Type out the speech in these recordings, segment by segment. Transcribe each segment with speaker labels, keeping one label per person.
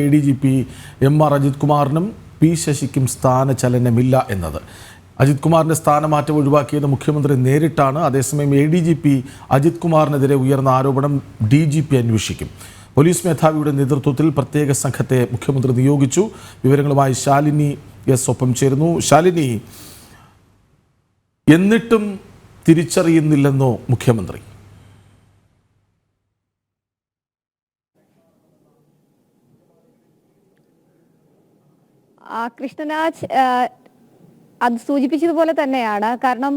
Speaker 1: ADGP MR Ajith കുമാറിനും P ശശിക്കും സ്ഥാനചലനമില്ല എന്നത്. അജിത് കുമാറിന്റെ സ്ഥാനമാറ്റം ഒഴിവാക്കിയത് മുഖ്യമന്ത്രി നേരിട്ടാണ്. അതേസമയം ADGP അജിത് കുമാറിനെതിരെ ഉയർന്ന ആരോപണം DGP അന്വേഷിക്കും. പോലീസ് മേധാവിയുടെ നേതൃത്വത്തിൽ പ്രത്യേക സംഘത്തെ മുഖ്യമന്ത്രി നിയോഗിച്ചു. വിവരങ്ങളുമായി ശാലിനി എസ് ഒപ്പം ചേരുന്നു. ശാലിനി, എന്നിട്ടും തിരിച്ചറിയുന്നില്ലെന്നോ മുഖ്യമന്ത്രി?
Speaker 2: കൃഷ്ണരാജ് അത് സൂചിപ്പിച്ചതുപോലെ തന്നെയാണ്. കാരണം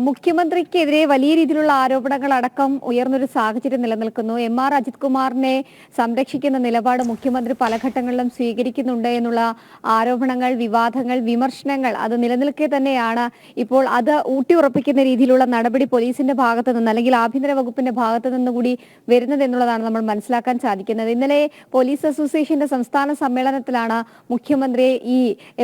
Speaker 2: മുഖ്യമന്ത്രിക്കെതിരെ വലിയ രീതിയിലുള്ള ആരോപണങ്ങൾ അടക്കം ഉയർന്നൊരു സാഹചര്യം നിലനിൽക്കുന്നു. MR അജിത് കുമാറിനെ സംരക്ഷിക്കുന്ന നിലപാട് മുഖ്യമന്ത്രി പല ഘട്ടങ്ങളിലും സ്വീകരിക്കുന്നുണ്ട് എന്നുള്ള ആരോപണങ്ങൾ, വിവാദങ്ങൾ, വിമർശനങ്ങൾ അത് നിലനിൽക്കെ തന്നെയാണ് ഇപ്പോൾ അത് ഊട്ടിയുറപ്പിക്കുന്ന രീതിയിലുള്ള നടപടി പോലീസിന്റെ ഭാഗത്തു നിന്ന് അല്ലെങ്കിൽ ആഭ്യന്തര വകുപ്പിന്റെ ഭാഗത്തു നിന്ന് കൂടി വരുന്നത് എന്നുള്ളതാണ് നമ്മൾ മനസ്സിലാക്കാൻ സാധിക്കുന്നത്. ഇന്നലെ പോലീസ് അസോസിയേഷന്റെ സംസ്ഥാന സമ്മേളനത്തിലാണ് മുഖ്യമന്ത്രി ഈ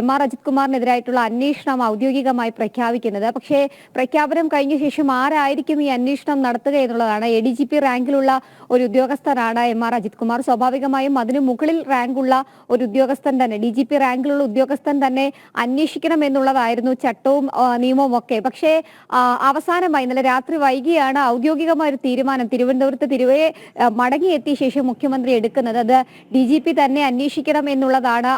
Speaker 2: MR അജിത് കുമാറിനെതിരായിട്ടുള്ള അന്വേഷണം ഔദ്യോഗികമായി പ്രഖ്യാപിക്കുന്നത്. പക്ഷേ പ്രഖ്യാപനം കഴിഞ്ഞ ശേഷം ആരായിരിക്കും ഈ അന്വേഷണം നടത്തുക എന്നുള്ളതാണ്. ADGP റാങ്കിലുള്ള ഒരു ഉദ്യോഗസ്ഥനാണ് MR അജിത് കുമാർ. സ്വാഭാവികമായും അതിന് മുകളിൽ റാങ്കുള്ള ഒരു ഉദ്യോഗസ്ഥൻ തന്നെ, DGP റാങ്കിലുള്ള ഉദ്യോഗസ്ഥൻ തന്നെ അന്വേഷിക്കണം എന്നുള്ളതായിരുന്നു ചട്ടവും നിയമവും ഒക്കെ. പക്ഷേ അവസാനമായി ഇന്നലെ രാത്രി വൈകിയാണ് ഔദ്യോഗികമായ ഒരു തീരുമാനം തിരുവനന്തപുരത്ത് തിരുവരെ മടങ്ങിയെത്തിയ ശേഷം മുഖ്യമന്ത്രി എടുക്കുന്നത്. അത് DGP തന്നെ അന്വേഷിക്കണം എന്നുള്ളതാണ്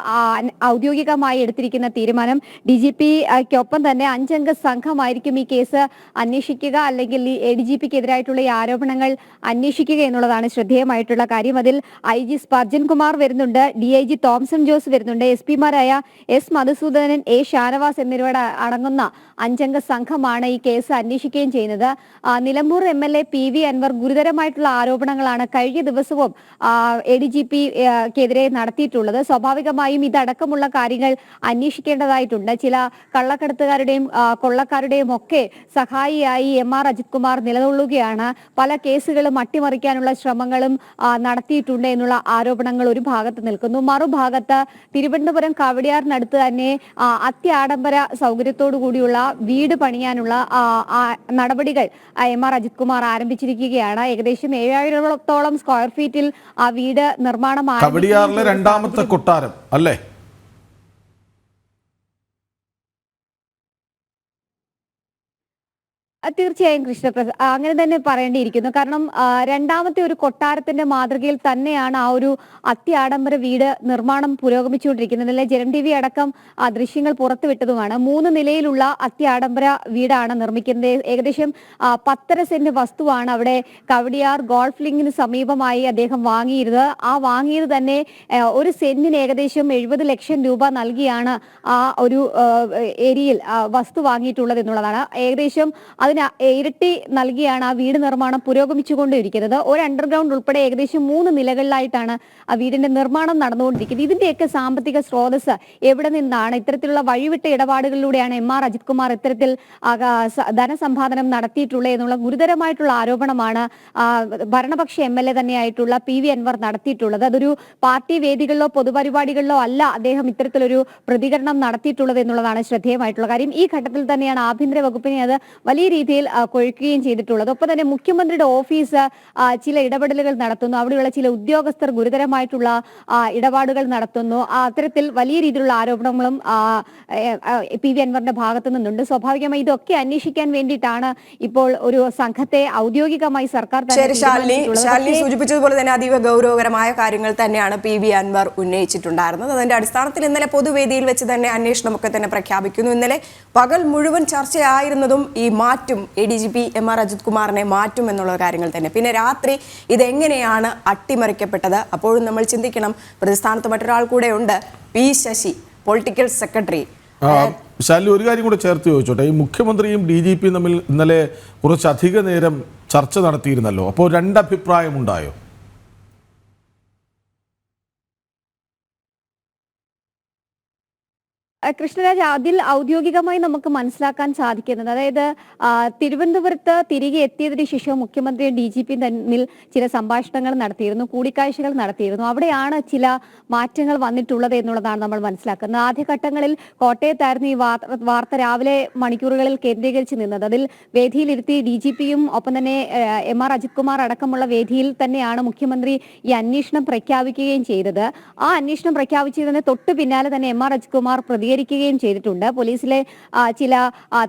Speaker 2: ഔദ്യോഗികമായി എടുത്തിരിക്കുന്ന തീരുമാനം. DGP-ക്കൊപ്പം തന്നെ 5 അംഗ സംഘമായിരിക്കും ഈ കേസ് അന്വേഷിക്കുക, അല്ലെങ്കിൽ ഈ ADGP-ക്കെതിരായിട്ടുള്ള ഈ ആരോപണങ്ങൾ അന്വേഷിക്കുക എന്നുള്ളതാണ് ശ്രദ്ധേയമായിട്ടുള്ള കാര്യം. അതിൽ IG സ്പർജൻ കുമാർ വരുന്നുണ്ട്, DIG തോംസൺ ജോസ് വരുന്നുണ്ട്, SP-മാരായ S മധുസൂദനൻ, A ഷാനവാസ് എന്നിവരുടെ അടങ്ങുന്ന 5 അംഗ സംഘമാണ് ഈ കേസ് അന്വേഷിക്കുകയും ചെയ്യുന്നത്. നിലമ്പൂർ MLA PV അൻവർ ഗുരുതരമായിട്ടുള്ള ആരോപണങ്ങളാണ് കഴിഞ്ഞ ദിവസവും ADGP-ക്കെതിരെ നടത്തിയിട്ടുള്ളത്. സ്വാഭാവികമായും ഇതടക്കമുള്ള കാര്യങ്ങൾ അന്വേഷിക്കേണ്ടതായിട്ടുണ്ട്. ചില കള്ളക്കടത്തുകാരുടെയും കൊള്ളക്കാരുടെയും ഒക്കെ സഹായിയായി MR അജിത് കുമാർ നിലകൊള്ളുകയാണ്. പല കേസുകളും അട്ടിമറിക്കാനുള്ള ശ്രമങ്ങളും നടത്തിയിട്ടുണ്ട് എന്നുള്ള ആരോപണങ്ങൾ ഒരു ഭാഗത്ത് നിൽക്കുന്നു. മറുഭാഗത്ത് തിരുവനന്തപുരം കവടിയാറിനടുത്ത് തന്നെ അത്യാഡംബര സൗകര്യത്തോടു കൂടിയുള്ള വീട് പണിയാനുള്ള നടപടികൾ MR അജിത് കുമാർ ആരംഭിച്ചിരിക്കുകയാണ്. ഏകദേശം 7000-ഓളം സ്ക്വയർ ഫീറ്റിൽ ആ വീട് നിർമ്മാണം
Speaker 1: കവടിയാറിലെ രണ്ടാമത്തെ കൊട്ടാരം അല്ലേ?
Speaker 2: തീർച്ചയായും കൃഷ്ണപ്രസാദ്, അങ്ങനെ തന്നെ പറയേണ്ടിയിരിക്കുന്നു. കാരണം രണ്ടാമത്തെ ഒരു കൊട്ടാരത്തിന്റെ മാതൃകയിൽ തന്നെയാണ് ആ ഒരു അത്യാഡംബര വീട് നിർമ്മാണം പുരോഗമിച്ചുകൊണ്ടിരിക്കുന്നത്. ഇന്നലെ ജനം TV അടക്കം ദൃശ്യങ്ങൾ പുറത്തുവിട്ടതുമാണ്. 3 നിലയിലുള്ള അത്യാഡംബര വീടാണ് നിർമ്മിക്കുന്നത്. ഏകദേശം 10.5 സെന്റ് വസ്തുവാണ് അവിടെ കവടിയാർ ഗോൾഫ് ലിങ്കിന് സമീപമായി അദ്ദേഹം വാങ്ങിയിരുന്നത്. ആ വാങ്ങിയത് തന്നെ ഒരു സെന്റിന് ഏകദേശം 70 ലക്ഷം രൂപ നൽകിയാണ് ആ ഒരു ഏരിയയിൽ വസ്തു വാങ്ങിയിട്ടുള്ളത് എന്നുള്ളതാണ്. ഏകദേശം അതിന് ഇരട്ടി നൽകിയാണ് ആ വീട് നിർമ്മാണം പുരോഗമിച്ചുകൊണ്ടിരിക്കുന്നത്. ഒരു അണ്ടർഗ്രൗണ്ട് ഉൾപ്പെടെ ഏകദേശം 3 നിലകളിലായിട്ടാണ് ആ വീടിന്റെ നിർമ്മാണം നടന്നുകൊണ്ടിരിക്കുന്നത്. ഇതിന്റെയൊക്കെ സാമ്പത്തിക സ്രോതസ് എവിടെ നിന്നാണ്? ഇത്തരത്തിലുള്ള വഴിവിട്ട ഇടപാടുകളിലൂടെയാണ് MR അജിത് കുമാർ ഇത്തരത്തിൽ ധനസമ്പാദനം നടത്തിയിട്ടുള്ളത് എന്നുള്ള ഗുരുതരമായിട്ടുള്ള ആരോപണമാണ് ഭരണപക്ഷ MLA തന്നെയായിട്ടുള്ള PV അൻവർ നടത്തിയിട്ടുള്ളത്. അതൊരു പാർട്ടി വേദികളിലോ പൊതുപരിപാടികളിലോ അല്ല അദ്ദേഹം ഇത്തരത്തിലൊരു പ്രതികരണം നടത്തിയിട്ടുള്ളത് എന്നുള്ളതാണ് ശ്രദ്ധേയമായിട്ടുള്ള കാര്യം. ഈ ഘട്ടത്തിൽ തന്നെയാണ് ആഭ്യന്തര വകുപ്പിനെ അത് വലിയ രീതിയിൽ കൊഴുക്കുകയും ചെയ്തിട്ടുള്ളത്. ഒപ്പം തന്നെ മുഖ്യമന്ത്രിയുടെ ഓഫീസ് ചില ഇടപെടലുകൾ നടത്തുന്നു. അവിടെയുള്ള ചില ഉദ്യോഗസ്ഥർ ഗുരുതരമായിട്ടുള്ള ഇടപാടുകൾ നടത്തുന്നു. അത്തരത്തിൽ വലിയ രീതിയിലുള്ള ആരോപണങ്ങളും PV അൻവറിന്റെ ഭാഗത്തു നിന്നുണ്ട്. സ്വാഭാവികമായി ഇതൊക്കെ അന്വേഷിക്കാൻ വേണ്ടിയിട്ടാണ് ഇപ്പോൾ ഒരു സംഘത്തെ ഔദ്യോഗികമായി സർക്കാർ
Speaker 3: സൂചിപ്പിച്ചതുപോലെ തന്നെ അതീവ ഗൗരവകരമായ കാര്യങ്ങൾ തന്നെയാണ് PV അൻവർ ഉന്നയിച്ചിട്ടുണ്ടായിരുന്നത്. അതിന്റെ അടിസ്ഥാനത്തിൽ ഇന്നലെ പൊതുവേദിയിൽ വെച്ച് തന്നെ അന്വേഷണമൊക്കെ തന്നെ പ്രഖ്യാപിക്കുന്നു. ഇന്നലെ പകൽ മുഴുവൻ ചർച്ചയായിരുന്നതും ഈ മാറ്റും ADGP MR അജിത് കുമാറിനെ മാറ്റും എന്നുള്ള കാര്യങ്ങൾ തന്നെ. പിന്നെ രാത്രി ഇതെങ്ങനെയാണ് അട്ടിമറിക്കപ്പെട്ടത്? അപ്പോഴും നമ്മൾ ചിന്തിക്കണം. പ്രതിസ്ഥാനത്ത് മറ്റൊരാൾ കൂടെ ഉണ്ട്, P ശശി, പൊളിറ്റിക്കൽ സെക്രട്ടറി.
Speaker 1: ശാലി, ഒരു കാര്യം കൂടെ ചേർത്ത് ചോദിച്ചോട്ടെ. ഈ മുഖ്യമന്ത്രിയും DGP തമ്മിൽ ഇന്നലെ കുറച്ചധിക നേരം ചർച്ച നടത്തിയിരുന്നല്ലോ. അപ്പോൾ 2 അഭിപ്രായം ഉണ്ടായോ?
Speaker 2: കൃഷ്ണരാജ്, അതിൽ ഔദ്യോഗികമായി നമുക്ക് മനസ്സിലാക്കാൻ സാധിക്കുന്നത്, അതായത് തിരുവനന്തപുരത്ത് തിരികെ എത്തിയതിനു ശേഷം മുഖ്യമന്ത്രിയും DGP തമ്മിൽ ചില സംഭാഷണങ്ങൾ നടത്തിയിരുന്നു, കൂടിക്കാഴ്ചകൾ നടത്തിയിരുന്നു. അവിടെയാണ് ചില മാറ്റങ്ങൾ വന്നിട്ടുള്ളത് എന്നുള്ളതാണ് നമ്മൾ മനസ്സിലാക്കുന്നത്. ആദ്യഘട്ടങ്ങളിൽ കോട്ടയത്തായിരുന്നു ഈ വാർത്ത രാവിലെ മണിക്കൂറുകളിൽ കേന്ദ്രീകരിച്ച് നിന്നത്. അതിൽ വേദിയിലിരുത്തി DGPയും ഒപ്പം തന്നെ MR അജിത് കുമാർ അടക്കമുള്ള വേദിയിൽ തന്നെയാണ് മുഖ്യമന്ത്രി ഈ അന്വേഷണം പ്രഖ്യാപിക്കുകയും ചെയ്തത്. ആ അന്വേഷണം പ്രഖ്യാപിച്ചതിന് തൊട്ട് പിന്നാലെ തന്നെ MR അജിത് കുമാർ പ്രതികരിക്കുകയും ചെയ്തിട്ടുണ്ട്. പോലീസിലെ ചില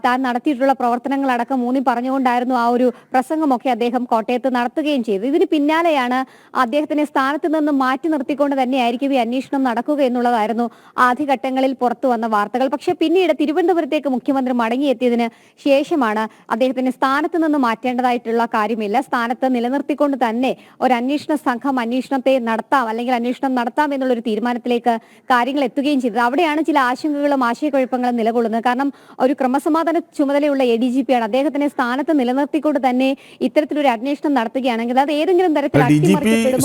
Speaker 2: താൻ നടത്തിയിട്ടുള്ള പ്രവർത്തനങ്ങൾ അടക്കം ഊന്നി പറഞ്ഞുകൊണ്ടായിരുന്നു ആ ഒരു പ്രസംഗമൊക്കെ അദ്ദേഹം കോട്ടയത്ത് നടത്തുകയും ചെയ്തത്. ഇതിന് പിന്നാലെയാണ് അദ്ദേഹത്തിനെ സ്ഥാനത്ത് നിന്ന് മാറ്റി നിർത്തിക്കൊണ്ട് തന്നെയായിരിക്കും ഈ അന്വേഷണം നടക്കുക എന്നുള്ളതായിരുന്നു ആദ്യഘട്ടങ്ങളിൽ പുറത്തു വന്ന വാർത്തകൾ. പക്ഷെ പിന്നീട് തിരുവനന്തപുരത്തേക്ക് മുഖ്യമന്ത്രി മടങ്ങിയെത്തിയതിന് ശേഷമാണ് അദ്ദേഹത്തിന് സ്ഥാനത്ത് നിന്ന് മാറ്റേണ്ടതായിട്ടുള്ള കാര്യമില്ല, സ്ഥാനത്ത് നിലനിർത്തിക്കൊണ്ട് തന്നെ ഒരു അന്വേഷണ സംഘം അന്വേഷണത്തെ നടത്താം, അല്ലെങ്കിൽ അന്വേഷണം നടത്താം എന്നുള്ളൊരു തീരുമാനത്തിലേക്ക് കാര്യങ്ങൾ എത്തുകയും ചെയ്തത്. അവിടെയാണ് ചില ആശങ്കകളും ആശയക്കുഴപ്പങ്ങളും നിലകൊള്ളുന്നത്. കാരണം ഒരു ക്രമസമാധാന ചുമതലയുള്ള ADGP ആണ്. അദ്ദേഹത്തിനെ സ്ഥാനത്ത് നിലനിർത്തിക്കൊണ്ട് തന്നെ ഇത്തരത്തിലൊരു അന്വേഷണം നടത്തുകയാണെങ്കിൽ അത് ഏതെങ്കിലും തരത്തിൽ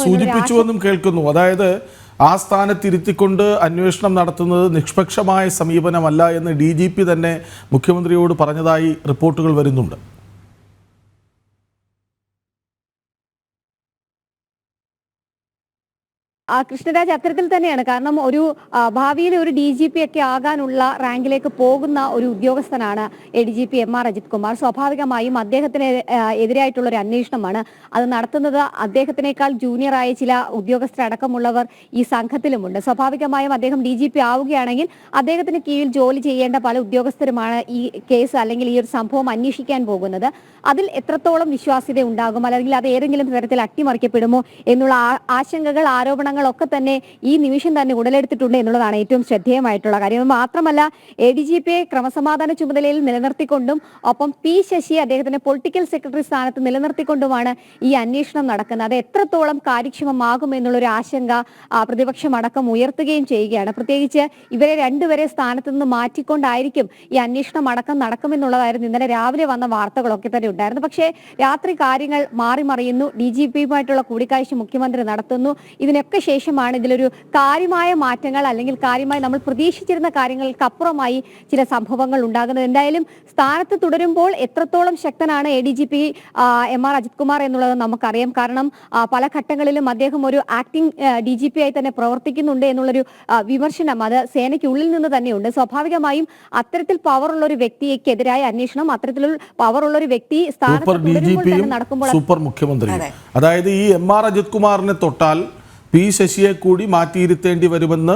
Speaker 1: സൂചിപ്പിച്ചുവെന്നും കേൾക്കുന്നു. അതായത് ആ സ്ഥാനത്തിരുത്തിക്കൊണ്ട് അന്വേഷണം നടത്തുന്നത് നിഷ്പക്ഷമായ സമീപനമല്ല എന്ന് DGP തന്നെ മുഖ്യമന്ത്രിയോട് പറഞ്ഞതായി റിപ്പോർട്ടുകൾ വരുന്നുണ്ട്.
Speaker 2: കൃഷ്ണരാജ്, അത്തരത്തിൽ തന്നെയാണ്. കാരണം ഒരു ഭാവിയിൽ ഒരു DGP ഒക്കെ ആകാനുള്ള റാങ്കിലേക്ക് പോകുന്ന ഒരു ഉദ്യോഗസ്ഥനാണ് ADGP MR അജിത് കുമാർ. സ്വാഭാവികമായും അദ്ദേഹത്തിന് എതിരായിട്ടുള്ള ഒരു അന്വേഷണമാണ് അത് നടത്തുന്നത്. അദ്ദേഹത്തിനേക്കാൾ ജൂനിയറായ ചില ഉദ്യോഗസ്ഥരടക്കമുള്ളവർ ഈ സംഘത്തിലുമുണ്ട്. സ്വാഭാവികമായും അദ്ദേഹം DGP ആവുകയാണെങ്കിൽ അദ്ദേഹത്തിന് കീഴിൽ ജോലി ചെയ്യേണ്ട പല ഉദ്യോഗസ്ഥരുമാണ് ഈ കേസ് അല്ലെങ്കിൽ ഈ ഒരു സംഭവം അന്വേഷിക്കാൻ പോകുന്നത്. അതിൽ എത്രത്തോളം വിശ്വാസ്യത ഉണ്ടാകും, അല്ലെങ്കിൽ അത് ഏതെങ്കിലും തരത്തിൽ അട്ടിമറിക്കപ്പെടുമോ എന്നുള്ള ആശങ്കകൾ, ആരോപണങ്ങൾ ഒക്കെ തന്നെ ഈ നിമിഷം തന്നെ ഉടലെടുത്തിട്ടുണ്ട് എന്നുള്ളതാണ് ഏറ്റവും ശ്രദ്ധേയമായിട്ടുള്ള കാര്യം. മാത്രമല്ല, ADGPയെ ക്രമസമാധാന ചുമതലയിൽ നിലനിർത്തിക്കൊണ്ടും ഒപ്പം P ശശിയെ അദ്ദേഹത്തിന്റെ പൊളിറ്റിക്കൽ സെക്രട്ടറി സ്ഥാനത്ത് നിലനിർത്തിക്കൊണ്ടുമാണ് ഈ അന്വേഷണം നടക്കുന്നത്. അത് എത്രത്തോളം കാര്യക്ഷമമാകും എന്നുള്ളൊരു ആശങ്ക പ്രതിപക്ഷം അടക്കം ഉയർത്തുകയും ചെയ്യുകയാണ്. പ്രത്യേകിച്ച് ഇവരെ രണ്ടുപേരെ സ്ഥാനത്ത് നിന്ന് മാറ്റിക്കൊണ്ടായിരിക്കും ഈ അന്വേഷണം അടക്കം നടക്കുമെന്നുള്ളതായിരുന്നു ഇന്നലെ രാവിലെ വന്ന വാർത്തകളൊക്കെ തന്നെ ഉണ്ടായിരുന്നു. പക്ഷേ രാത്രി കാര്യങ്ങൾ മാറി മറിയുന്നു. DGPയുമായിട്ടുള്ള കൂടിക്കാഴ്ച മുഖ്യമന്ത്രി നടത്തുന്നു. ഇതിനൊക്കെ ശേഷമാണ് ഇതിലൊരു കാര്യമായ മാറ്റങ്ങൾ, അല്ലെങ്കിൽ കാര്യമായി നമ്മൾ പ്രതീക്ഷിച്ചിരുന്ന കാര്യങ്ങൾക്കപ്പുറമായി ചില സംഭവങ്ങൾ ഉണ്ടാകുന്നത്. എന്തായാലും സ്ഥാനത്ത് തുടരുമ്പോൾ എത്രത്തോളം ശക്തനാണ് ADGP MR അജിത് കുമാർ എന്നുള്ളത് നമുക്കറിയാം. കാരണം പല ഘട്ടങ്ങളിലും അദ്ദേഹം ഒരു ആക്ടിംഗ് DGP ആയി തന്നെ പ്രവർത്തിക്കുന്നുണ്ട് എന്നുള്ളൊരു വിമർശനം അത് സേനയ്ക്കുള്ളിൽ നിന്ന് തന്നെയുണ്ട്. സ്വാഭാവികമായും അത്തരത്തിൽ പവറുള്ള ഒരു വ്യക്തിക്കെതിരായ അന്വേഷണം, അത്തരത്തിലുള്ള പവറുള്ള ഒരു വ്യക്തി സ്ഥാനത്ത് തുടരുമ്പോൾ തന്നെ നടക്കുമ്പോൾ
Speaker 1: സൂപ്പർ മുഖ്യമന്ത്രി, അതായത് ഈ MR അജിത് കുമാറിനെ തൊട്ടാൽ P ശശിയെ കൂടി മാറ്റിയിരുത്തേണ്ടി വരുമെന്ന്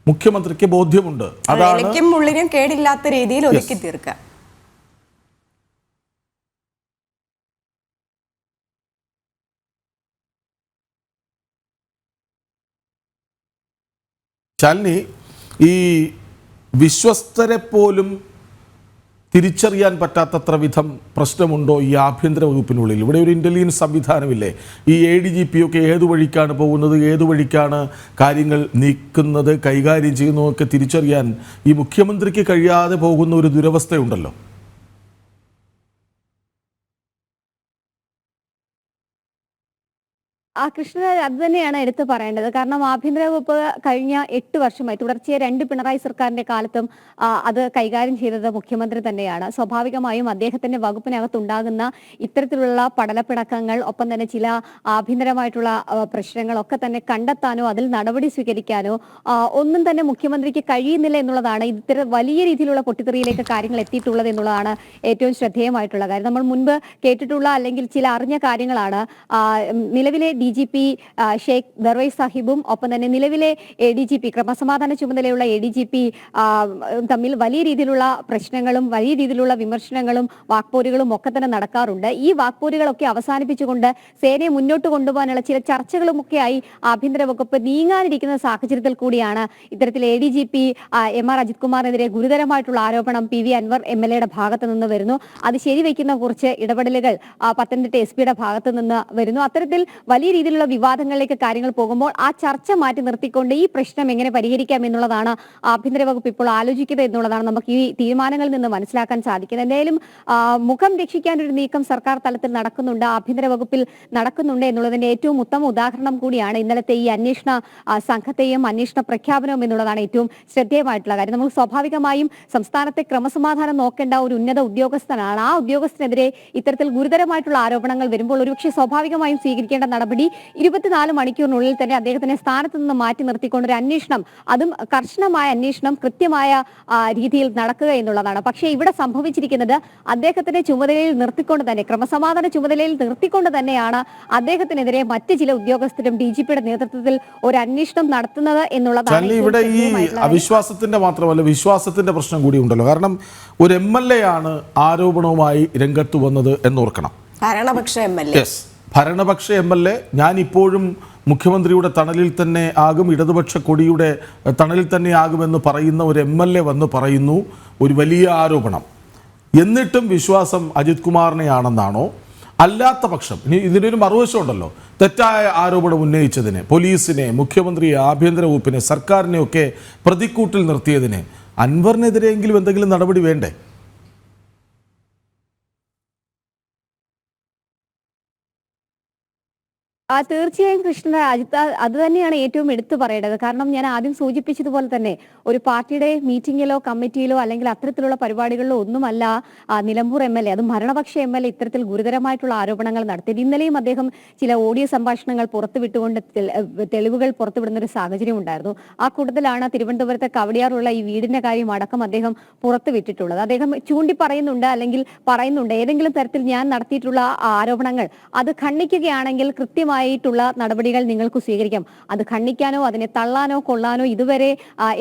Speaker 1: മുഖ്യമന്ത്രിക്ക് ബോധ്യമുണ്ട്.
Speaker 3: അതാണ് ഉള്ളിനും കേടില്ലാത്ത രീതിയിൽ ഒതുക്കി തീർക്കുക.
Speaker 1: ശാലിനി, ഈ വിശ്വസ്തരെ പോലും തിരിച്ചറിയാൻ പറ്റാത്തത്ര വിധം പ്രശ്നമുണ്ടോ ഈ ആഭ്യന്തര വകുപ്പിനുള്ളിൽ? ഇവിടെ ഒരു ഇൻ്റലിജൻസ് സംവിധാനമില്ലേ? ഈ ADGP ഒക്കെ ഏതു വഴിക്കാണ് പോകുന്നത്, ഏതു വഴിക്കാണ് കാര്യങ്ങൾ നീക്കുന്നത്, കൈകാര്യം ചെയ്യുന്നതൊക്കെ തിരിച്ചറിയാൻ ഈ മുഖ്യമന്ത്രിക്ക് കഴിയാതെ പോകുന്ന ഒരു ദുരവസ്ഥയുണ്ടല്ലോ.
Speaker 2: കൃഷ്ണരാജ്, അത് തന്നെയാണ് എടുത്തു പറയേണ്ടത്. കാരണം ആഭ്യന്തര വകുപ്പ് കഴിഞ്ഞ 8 വർഷമായി തുടർച്ചയായി 2 പിണറായി സർക്കാരിന്റെ കാലത്തും അത് കൈകാര്യം ചെയ്തത് മുഖ്യമന്ത്രി തന്നെയാണ്. സ്വാഭാവികമായും അദ്ദേഹത്തിന്റെ വകുപ്പിനകത്തുണ്ടാകുന്ന ഇത്തരത്തിലുള്ള പടലപ്പിണക്കങ്ങൾ, ഒപ്പം തന്നെ ചില ആഭ്യന്തരമായിട്ടുള്ള പ്രശ്നങ്ങളൊക്കെ തന്നെ കണ്ടെത്താനോ അതിൽ നടപടി സ്വീകരിക്കാനോ ഒന്നും തന്നെ മുഖ്യമന്ത്രിക്ക് കഴിയുന്നില്ല എന്നുള്ളതാണ് ഇത്തരം വലിയ രീതിയിലുള്ള പൊട്ടിത്തെറിയിലേക്ക് കാര്യങ്ങൾ എത്തിയിട്ടുള്ളത് എന്നുള്ളതാണ് ഏറ്റവും ശ്രദ്ധേയമായിട്ടുള്ള കാര്യം. നമ്മൾ മുൻപ് കേട്ടിട്ടുള്ള അല്ലെങ്കിൽ ചില അറിഞ്ഞ കാര്യങ്ങളാണ്. നിലവിലെ DGP ഷെയ്ഖ് ദർവൈസ് സാഹിബും ഒപ്പം തന്നെ നിലവിലെ ADGP ക്രമസമാധാന ചുമതലയുള്ള ADGP തമ്മിൽ വലിയ രീതിയിലുള്ള പ്രശ്നങ്ങളും വലിയ രീതിയിലുള്ള വിമർശനങ്ങളും വാക്പോരുകളും ഒക്കെ തന്നെ നടക്കാറുണ്ട്. ഈ വാക്പോരുകളൊക്കെ അവസാനിപ്പിച്ചുകൊണ്ട് സേനയെ മുന്നോട്ട് കൊണ്ടുപോകാനുള്ള ചില ചർച്ചകളുമൊക്കെയായി ആഭ്യന്തര വകുപ്പ് നീങ്ങാനിരിക്കുന്ന സാഹചര്യത്തിൽ കൂടിയാണ് ഇത്തരത്തിൽ ADGP MR അജിത് കുമാറിനെതിരെ ഗുരുതരമായിട്ടുള്ള ആരോപണം PV അൻവർ MLA ഭാഗത്ത് നിന്ന് വരുന്നു. അത് ശരിവെക്കുന്ന കുറച്ച് ഇടപെടലുകൾ പത്തനംതിട്ട SP ഭാഗത്ത് നിന്ന് വരുന്നു. അത്തരത്തിൽ വലിയ രീതിയിലുള്ള വിവാദങ്ങളിലേക്ക് കാര്യങ്ങൾ പോകുമ്പോൾ ആ ചർച്ച മാറ്റി നിർത്തിക്കൊണ്ട് ഈ പ്രശ്നം എങ്ങനെ പരിഹരിക്കാം എന്നുള്ളതാണ് ആഭ്യന്തര വകുപ്പ് ഇപ്പോൾ ആലോചിക്കുന്നത് എന്നുള്ളതാണ് നമുക്ക് ഈ തീരുമാനങ്ങളിൽ നിന്ന് മനസ്സിലാക്കാൻ സാധിക്കുന്നത്. എന്തായാലും മുഖം രക്ഷിക്കാൻ ഒരു നീക്കം സർക്കാർ തലത്തിൽ നടക്കുന്നുണ്ട്, ആഭ്യന്തര വകുപ്പിൽ നടക്കുന്നുണ്ട് എന്നുള്ളതിന്റെ ഏറ്റവും ഉത്തമ ഉദാഹരണം കൂടിയാണ് ഇന്നലത്തെ ഈ അന്വേഷണ സംഘത്തെയും അന്വേഷണ പ്രഖ്യാപനവും എന്നുള്ളതാണ് ഏറ്റവും ശ്രദ്ധേയമായിട്ടുള്ള കാര്യം. നമ്മൾ സ്വാഭാവികമായും സംസ്ഥാനത്തെ ക്രമസമാധാനം നോക്കേണ്ട ഒരു ഉന്നത ഉദ്യോഗസ്ഥനാണ്. ആ ഉദ്യോഗസ്ഥനെതിരെ ഇത്തരത്തിൽ ഗുരുതരമായിട്ടുള്ള ആരോപണങ്ങൾ വരുമ്പോൾ ഒരുപക്ഷെ സ്വാഭാവികമായും സ്വീകരിക്കേണ്ട നടപടി 24 മണിക്കൂറിനുള്ളിൽ തന്നെ അദ്ദേഹത്തിനെ സ്ഥാനത്ത് നിന്ന് മാറ്റി നിർത്തിക്കൊണ്ട് ഒരു അന്വേഷണം, അതും കർശനമായ അന്വേഷണം കൃത്യമായ രീതിയിൽ നടക്കുക എന്നുള്ളതാണ്. പക്ഷേ ഇവിടെ സംഭവിച്ചിരിക്കുന്നത് അദ്ദേഹത്തിന്റെ ചുമതലയിൽ നിർത്തിക്കൊണ്ട് തന്നെ, ക്രമസമാധാന ചുമതലയിൽ നിർത്തിക്കൊണ്ട് തന്നെയാണ് അദ്ദേഹത്തിനെതിരെ മറ്റ് ചില ഉദ്യോഗസ്ഥരും DGPയുടെ നേതൃത്വത്തിൽ ഒരു അന്വേഷണം നടത്തുന്നത് എന്നുള്ളതാണ്.
Speaker 1: ഇവിടെ ഈ അവിശ്വാസത്തിന്റെ മാത്രമല്ല വിശ്വാസത്തിന്റെ പ്രശ്നം കൂടി ഉണ്ടല്ലോ. കാരണം ഒരു MLA ആണ് ആരോപണവുമായി രംഗത്ത് വന്നത് എന്നോർക്കണം. ഭരണപക്ഷ MLA ഞാൻ ഇപ്പോഴും മുഖ്യമന്ത്രിയുടെ തണലിൽ തന്നെ ആകും, ഇടതുപക്ഷ കൊടിയുടെ തണലിൽ തന്നെ ആകുമെന്ന് പറയുന്ന ഒരു MLA വന്ന് പറയുന്നു ഒരു വലിയ ആരോപണം. എന്നിട്ടും വിശ്വാസം അജിത് കുമാറിനെയാണെന്നാണോ? അല്ലാത്ത പക്ഷം ഇനി ഇതിനൊരു മറുവശം ഉണ്ടല്ലോ, തെറ്റായ ആരോപണം ഉന്നയിച്ചതിന് പോലീസിനെ, മുഖ്യമന്ത്രിയെ, ആഭ്യന്തര വകുപ്പിനെ, സർക്കാരിനെയൊക്കെ പ്രതിക്കൂട്ടിൽ നിർത്തിയതിന് അൻവറിനെതിരെയെങ്കിലും എന്തെങ്കിലും നടപടി വേണ്ടേ?
Speaker 2: തീർച്ചയായും കൃഷ്ണ അജിത്ത്, അത് തന്നെയാണ് ഏറ്റവും എടുത്തു പറയേണ്ടത്. കാരണം ഞാൻ ആദ്യം സൂചിപ്പിച്ചതുപോലെ തന്നെ ഒരു പാർട്ടിയുടെ മീറ്റിംഗിലോ കമ്മിറ്റിയിലോ അല്ലെങ്കിൽ അത്തരത്തിലുള്ള പരിപാടികളിലോ ഒന്നുമല്ല നിലമ്പൂർ MLA, അതും ഭരണപക്ഷ MLA ഇത്തരത്തിൽ ഗുരുതരമായിട്ടുള്ള ആരോപണങ്ങൾ നടത്തിയത്. ഇന്നലെയും അദ്ദേഹം ചില ഓഡിയോ സംഭാഷണങ്ങൾ പുറത്തുവിട്ടുകൊണ്ട് തെളിവുകൾ പുറത്തുവിടുന്ന ഒരു സാഹചര്യം ഉണ്ടായിരുന്നു. ആ കൂട്ടത്തിലാണ് തിരുവനന്തപുരത്തെ കവടിയാറുള്ള ഈ വീടിന്റെ കാര്യം അടക്കം അദ്ദേഹം പുറത്തുവിട്ടിട്ടുള്ളത്. അദ്ദേഹം പറയുന്നുണ്ട് ഏതെങ്കിലും തരത്തിൽ ഞാൻ നടത്തിയിട്ടുള്ള ആരോപണങ്ങൾ അത് ഖണ്ഡിക്കുകയാണെങ്കിൽ കൃത്യമായി നടപടികൾ നിങ്ങൾക്ക് സ്വീകരിക്കാം. അത് ഖണ്ഡിക്കാനോ അതിനെ തള്ളാനോ കൊള്ളാനോ ഇതുവരെ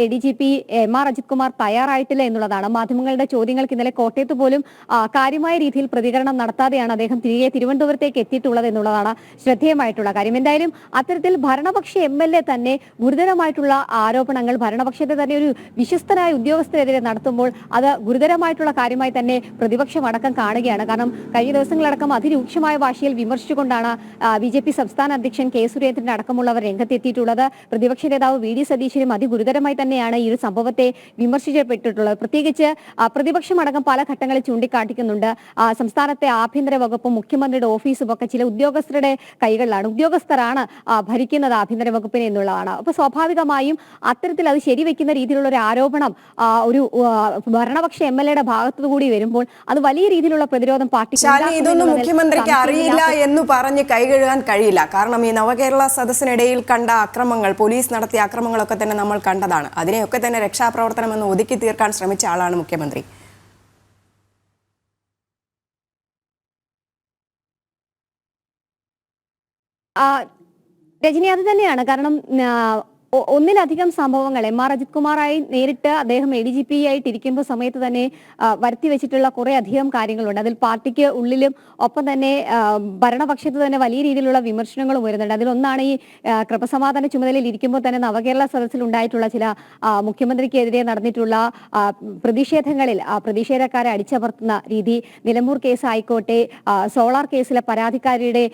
Speaker 2: ADGP MR അജിത് കുമാർ തയ്യാറായിട്ടില്ല എന്നുള്ളതാണ്. മാധ്യമങ്ങളുടെ ചോദ്യങ്ങൾക്ക് ഇന്നലെ കോട്ടയത്ത് പോലും കാര്യമായ രീതിയിൽ പ്രതികരണം നടത്താതെയാണ് അദ്ദേഹം തിരികെ തിരുവനന്തപുരത്തേക്ക് എത്തിയിട്ടുള്ളത് എന്നുള്ളതാണ് ശ്രദ്ധേയമായിട്ടുള്ള കാര്യം. എന്തായാലും അത്തരത്തിൽ ഭരണപക്ഷ MLA തന്നെ ഗുരുതരമായിട്ടുള്ള ആരോപണങ്ങൾ ഭരണപക്ഷത്തെ തന്നെ ഒരു വിശ്വസ്തനായ ഉദ്യോഗസ്ഥരെതിരെ നടത്തുമ്പോൾ അത് ഗുരുതരമായിട്ടുള്ള കാര്യമായി തന്നെ പ്രതിപക്ഷം അടക്കം കാണുകയാണ്. കാരണം കഴിഞ്ഞ ദിവസങ്ങളടക്കം അതിരൂക്ഷമായ ഭാഷയിൽ വിമർശിച്ചുകൊണ്ടാണ് BJP സംസ്ഥാന അധ്യക്ഷൻ K സുരേന്ദ്രൻ അടക്കമുള്ളവർ രംഗത്തെത്തിയിട്ടുള്ളത്. പ്രതിപക്ഷ നേതാവ് VD സതീശനും അതിഗുരുതരമായി തന്നെയാണ് ഈ ഒരു സംഭവത്തെ വിമർശിക്കപ്പെട്ടിട്ടുള്ളത്. പ്രത്യേകിച്ച് പ്രതിപക്ഷം അടക്കം പല ഘട്ടങ്ങളിൽ ചൂണ്ടിക്കാട്ടിക്കുന്നുണ്ട് സംസ്ഥാനത്തെ ആഭ്യന്തര വകുപ്പും മുഖ്യമന്ത്രിയുടെ ഓഫീസും ഒക്കെ ചില ഉദ്യോഗസ്ഥരുടെ കൈകളിലാണ്, ഉദ്യോഗസ്ഥരാണ് ഭരിക്കുന്നത് ആഭ്യന്തര വകുപ്പിനെ എന്നുള്ളതാണ്. അപ്പൊ സ്വാഭാവികമായും അത്തരത്തിൽ അത് ശരിവെക്കുന്ന രീതിയിലുള്ള ഒരു ആരോപണം ഒരു ഭരണപക്ഷ MLAയുടെ ഭാഗത്തു കൂടി വരുമ്പോൾ അത് വലിയ രീതിയിലുള്ള പ്രതിരോധം പാർട്ടിക്ക്
Speaker 3: ഇതൊന്നും മുഖ്യമന്ത്രിക്ക് അറിയില്ല എന്ന് പറഞ്ഞ് കൈകഴുകാൻ കഴിയില്ല. കാരണം ഈ നവകേരള സദസ്സിനിടയിൽ കണ്ട അക്രമങ്ങൾ, പോലീസ് നടത്തിയ അക്രമങ്ങളൊക്കെ തന്നെ നമ്മൾ കണ്ടതാണ്. അതിനെയൊക്കെ തന്നെ രക്ഷാപ്രവർത്തനം എന്ന് ഒതുക്കി തീർക്കാൻ ശ്രമിച്ച ആളാണ് മുഖ്യമന്ത്രി.
Speaker 2: രജനി, അത് തന്നെയാണ്. കാരണം ഒന്നിലധികം സംഭവങ്ങൾ MR അജിത് കുമാറായി നേരിട്ട് അദ്ദേഹം ADGP ആയിട്ടിരിക്കുമ്പോൾ സമയത്ത് തന്നെ വരുത്തി വെച്ചിട്ടുള്ള കുറെ അധികം കാര്യങ്ങളുണ്ട്. അതിൽ പാർട്ടിക്ക് ഉള്ളിലും ഒപ്പം തന്നെ ഭരണപക്ഷത്ത് തന്നെ വലിയ രീതിയിലുള്ള വിമർശനങ്ങളും വരുന്നുണ്ട്. അതിലൊന്നാണ് ഈ ക്രമസമാധാന ചുമതലയിൽ ഇരിക്കുമ്പോൾ തന്നെ നവകേരള സദസ്സിൽ ഉണ്ടായിട്ടുള്ള ചില മുഖ്യമന്ത്രിക്കെതിരെ നടന്നിട്ടുള്ള പ്രതിഷേധങ്ങളിൽ പ്രതിഷേധക്കാരെ അടിച്ചമർത്തുന്ന രീതി. നിലമ്പൂർ കേസ് ആയിക്കോട്ടെ, സോളാർ കേസിലെ പരാതിക്കാരിയുടെ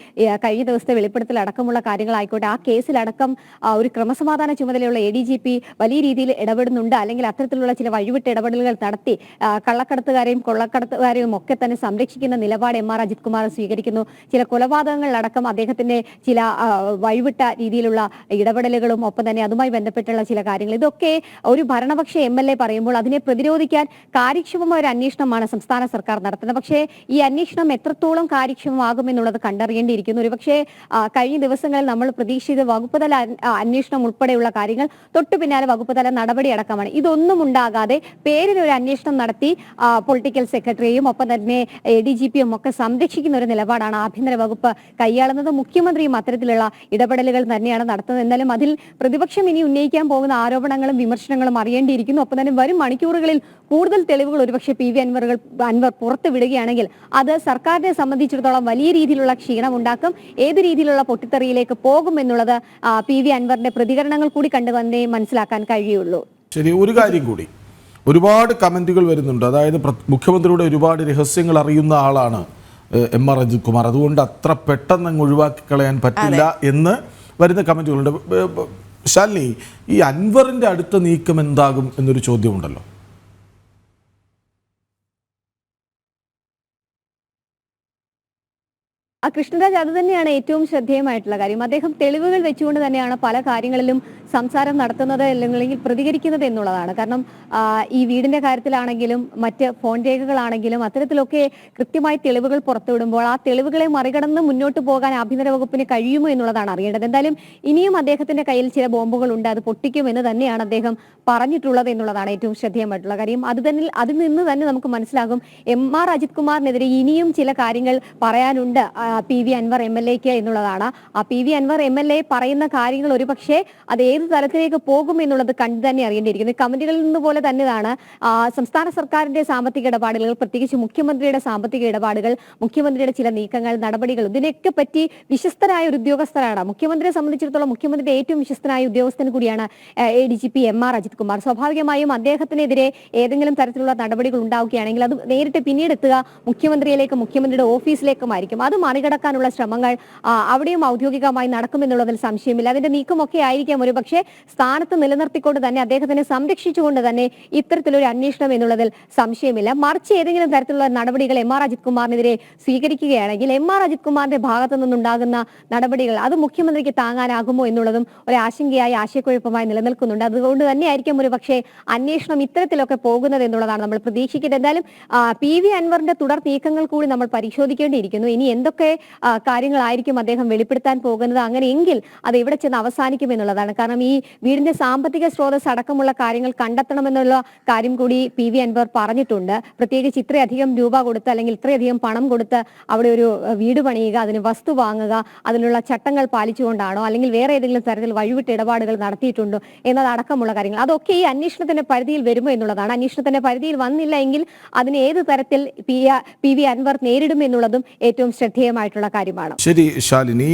Speaker 2: കഴിഞ്ഞ ദിവസത്തെ വെളിപ്പെടുത്തൽ അടക്കമുള്ള കാര്യങ്ങളായിക്കോട്ടെ, ആ കേസിലടക്കം ഒരു ക്രമസമാധാന ചുമതലയുള്ള ADGP വലിയ രീതിയിൽ ഇടപെടുന്നുണ്ട്, അല്ലെങ്കിൽ അത്തരത്തിലുള്ള ചില വഴിവിട്ട് ഇടപെടലുകൾ നടത്തി കള്ളക്കടത്തുകാരെയും കൊള്ളക്കടത്തുകാരെയും ഒക്കെ തന്നെ സംരക്ഷിക്കുന്ന നിലപാട് MR അജിത് കുമാർ സ്വീകരിക്കുന്നു. ചില കൊലപാതകങ്ങളിലടക്കം അദ്ദേഹത്തിന്റെ ചില വഴിവിട്ട രീതിയിലുള്ള ഇടപെടലുകളും ഒപ്പം തന്നെ അതുമായി ബന്ധപ്പെട്ടുള്ള ചില കാര്യങ്ങൾ, ഇതൊക്കെ ഒരു ഭരണപക്ഷ MLA പറയുമ്പോൾ അതിനെ പ്രതിരോധിക്കാൻ കാര്യക്ഷമമായ ഒരു അന്വേഷണമാണ് സംസ്ഥാന സർക്കാർ നടത്തുന്നത്. പക്ഷേ ഈ അന്വേഷണം എത്രത്തോളം കാര്യക്ഷമമാകുമെന്നുള്ളത് കണ്ടറിയേണ്ടിയിരിക്കുന്നു. ഒരുപക്ഷെ കഴിഞ്ഞ ദിവസങ്ങളിൽ നമ്മൾ പ്രതീക്ഷിച്ച വകുപ്പ് തല അന്വേഷണം ഉൾപ്പെടെയുള്ള കാര്യങ്ങൾ തൊട്ടു പിന്നാലെ വകുപ്പ് തല നടപടി അടക്കമാണ്. ഇതൊന്നും ഉണ്ടാകാതെ പേരിൽ ഒരു അന്വേഷണം നടത്തി പൊളിറ്റിക്കൽ സെക്രട്ടറിയെയും ഒപ്പം തന്നെ ADGPയും ഒക്കെ സംരക്ഷിക്കുന്ന ഒരു നിലപാടാണ് ആഭ്യന്തര വകുപ്പ് കൈയാളുന്നത്. മുഖ്യമന്ത്രിയും അത്തരത്തിലുള്ള ഇടപെടലുകൾ തന്നെയാണ് നടത്തുന്നത്. എന്നാലും അതിൽ പ്രതിപക്ഷം ഇനി ഉന്നയിക്കാൻ പോകുന്ന ആരോപണങ്ങളും വിമർശനങ്ങളും അറിയേണ്ടിയിരിക്കുന്നു. ഒപ്പം തന്നെ വരും മണിക്കൂറുകളിൽ കൂടുതൽ തെളിവുകൾ ഒരുപക്ഷെ PV അൻവർ പുറത്തുവിടുകയാണെങ്കിൽ അത് സർക്കാരിനെ സംബന്ധിച്ചിടത്തോളം വലിയ രീതിയിലുള്ള ക്ഷീണം ഉണ്ടാക്കും. ഏത് രീതിയിലുള്ള പൊട്ടിത്തെറിയിലേക്ക് പോകും എന്നുള്ളത് PV അൻവറിന്റെ പ്രതികരണങ്ങൾ കൂടി കണ്ടു തന്നെ മനസ്സിലാക്കാൻ കഴിയുള്ളൂ.
Speaker 1: ശരി, ഒരു കാര്യം കൂടി, ഒരുപാട് കമന്റുകൾ വരുന്നുണ്ട്. അതായത് മുഖ്യമന്ത്രിയുടെ ഒരുപാട് രഹസ്യങ്ങൾ അറിയുന്ന ആളാണ് എം.ആർ. അജിത് കുമാർ. അതുകൊണ്ട് അത്ര പെട്ടെന്ന് അങ്ങ് ഒഴിവാക്കി കളയാൻ പറ്റില്ല എന്ന് വരുന്ന കമൻറ്റുകളുണ്ട്. ശാലിനി, ഈ അൻവറിൻ്റെ അടുത്ത നീക്കം എന്താകും എന്നൊരു ചോദ്യമുണ്ടല്ലോ.
Speaker 2: കൃഷ്ണരാജ്, അത് തന്നെയാണ് ഏറ്റവും ശ്രദ്ധേയമായിട്ടുള്ള കാര്യം. അദ്ദേഹം തെളിവുകൾ വെച്ചുകൊണ്ട് തന്നെയാണ് പല കാര്യങ്ങളിലും സംസാരം നടത്തുന്നത് അല്ലെങ്കിൽ പ്രതികരിക്കുന്നത് എന്നുള്ളതാണ്. കാരണം ഈ വീടിന്റെ കാര്യത്തിലാണെങ്കിലും മറ്റ് ഫോൺ രേഖകളാണെങ്കിലും അത്തരത്തിലൊക്കെ കൃത്യമായി തെളിവുകൾ പുറത്തുവിടുമ്പോൾ ആ തെളിവുകളെ മറികടന്ന് മുന്നോട്ട് പോകാൻ ആഭ്യന്തര വകുപ്പിന് കഴിയുമോ എന്നുള്ളതാണ് അറിയേണ്ടത്. എന്തായാലും ഇനിയും അദ്ദേഹത്തിന്റെ കയ്യിൽ ചില ബോംബുകളുണ്ട്, അത് പൊട്ടിക്കുമെന്ന് തന്നെയാണ് അദ്ദേഹം പറഞ്ഞിട്ടുള്ളത് എന്നുള്ളതാണ് ഏറ്റവും ശ്രദ്ധേയമായിട്ടുള്ള കാര്യം. അതിൽ നിന്ന് തന്നെ നമുക്ക് മനസ്സിലാകും എം.ആർ. അജിത് കുമാറിനെതിരെ ഇനിയും ചില കാര്യങ്ങൾ പറയാനുണ്ട് പി.വി. അൻവർ എം.എൽ.എക്ക് എന്നുള്ളതാണ്. ആ പി.വി. അൻവർ എം.എൽ.എ പറയുന്ന കാര്യങ്ങൾ ഒരുപക്ഷെ അത് ഏത് തലത്തിലേക്ക് പോകും എന്നുള്ളത് കണ്ടു തന്നെ അറിയേണ്ടിയിരിക്കുന്നു. കമന്റുകളിൽ നിന്ന് പോലെ തന്നെയാണ് സംസ്ഥാന സർക്കാരിന്റെ സാമ്പത്തിക ഇടപാടുകൾ, പ്രത്യേകിച്ച് മുഖ്യമന്ത്രിയുടെ സാമ്പത്തിക ഇടപാടുകൾ, മുഖ്യമന്ത്രിയുടെ ചില നീക്കങ്ങൾ, നടപടികൾ, ഇതിനൊക്കെ പറ്റി വിശ്വസ്തനായ ഒരു ഉദ്യോഗസ്ഥനാണ്. മുഖ്യമന്ത്രിയെ സംബന്ധിച്ചിടത്തോളം മുഖ്യമന്ത്രിയുടെ ഏറ്റവും വിശ്വസ്തനായ ഉദ്യോഗസ്ഥൻ കൂടിയാണ് ADGP എം.ആർ. അജിത് കുമാർ. സ്വാഭാവികമായും അദ്ദേഹത്തിനെതിരെ ഏതെങ്കിലും തരത്തിലുള്ള നടപടികൾ ഉണ്ടാവുകയാണെങ്കിൽ അത് നേരിട്ട് പിന്നീട് എത്തുക മുഖ്യമന്ത്രിയിലേക്കും മുഖ്യമന്ത്രിയുടെ ഓഫീസിലേക്കുമായിരിക്കും. അത് മറികടക്കാനുള്ള ശ്രമങ്ങൾ അവിടെയും ഔദ്യോഗികമായി നടക്കുമെന്നുള്ളതിൽ സംശയമില്ല. അതിന്റെ നീക്കമൊക്കെ ആയിരിക്കാം ഒരു പക്ഷേ സ്ഥാനത്ത് നിലനിർത്തിക്കൊണ്ട് തന്നെ അദ്ദേഹത്തിനെ സംരക്ഷിച്ചുകൊണ്ട് തന്നെ ഇത്തരത്തിലൊരു അന്വേഷണം എന്നുള്ളതിൽ സംശയമില്ല. മറിച്ച് ഏതെങ്കിലും തരത്തിലുള്ള നടപടികൾ എം.ആർ. അജിത് കുമാറിനെതിരെ സ്വീകരിക്കുകയാണെങ്കിൽ എം.ആർ. അജിത് കുമാറിന്റെ ഭാഗത്തു നിന്നുണ്ടാകുന്ന നടപടികൾ അത് മുഖ്യമന്ത്രിക്ക് താങ്ങാനാകുമോ എന്നുള്ളതും ഒരു ആശങ്കയായി, ആശയക്കുഴപ്പമായി നിലനിൽക്കുന്നുണ്ട്. അതുകൊണ്ട് തന്നെയായിരിക്കും ഒരു പക്ഷേ അന്വേഷണം ഇത്തരത്തിലൊക്കെ പോകുന്നത് എന്നുള്ളതാണ് നമ്മൾ പ്രതീക്ഷിക്കുന്നത്. എന്തായാലും പി.വി. അൻവറിന്റെ തുടർ നീക്കങ്ങൾ കൂടി നമ്മൾ പരിശോധിക്കേണ്ടിയിരിക്കുന്നു. ഇനി എന്തൊക്കെ കാര്യങ്ങളായിരിക്കും അദ്ദേഹം വെളിപ്പെടുത്താൻ പോകുന്നത്, അങ്ങനെയെങ്കിൽ അത് എവിടെ ചെന്ന് അവസാനിക്കും എന്നുള്ളതാണ്. കാരണം ഈ വീടിന്റെ സാമ്പത്തിക സ്രോതസ് അടക്കമുള്ള കാര്യങ്ങൾ കണ്ടെത്തണമെന്നുള്ള കാര്യം കൂടി പി.വി. അൻവർ പറഞ്ഞിട്ടുണ്ട്. പ്രത്യേകിച്ച് ഇത്രയധികം രൂപ കൊടുത്ത് അല്ലെങ്കിൽ ഇത്രയധികം പണം കൊടുത്ത് അവിടെ ഒരു വീട് പണിയുക, അതിന് വസ്തു വാങ്ങുക, അതിനുള്ള ചട്ടങ്ങൾ പാലിച്ചുകൊണ്ടാണോ അല്ലെങ്കിൽ വേറെ ഏതെങ്കിലും തരത്തിൽ വഴിവിട്ട് ഇടപാടുകൾ നടത്തിയിട്ടുണ്ടോ എന്നതടക്കമുള്ള കാര്യങ്ങൾ അതൊക്കെ ഈ അന്വേഷണത്തിന്റെ പരിധിയിൽ വരുമോ എന്നുള്ളതാണ്. അന്വേഷണത്തിന്റെ പരിധിയിൽ വന്നില്ല എങ്കിൽ അതിന് ഏത് തരത്തിൽ പി.വി. അൻവർ നേരിടും എന്നുള്ളതും ഏറ്റവും ശ്രദ്ധേയമായിട്ടുള്ള കാര്യമാണ്.
Speaker 1: ശരി ശാലിനി.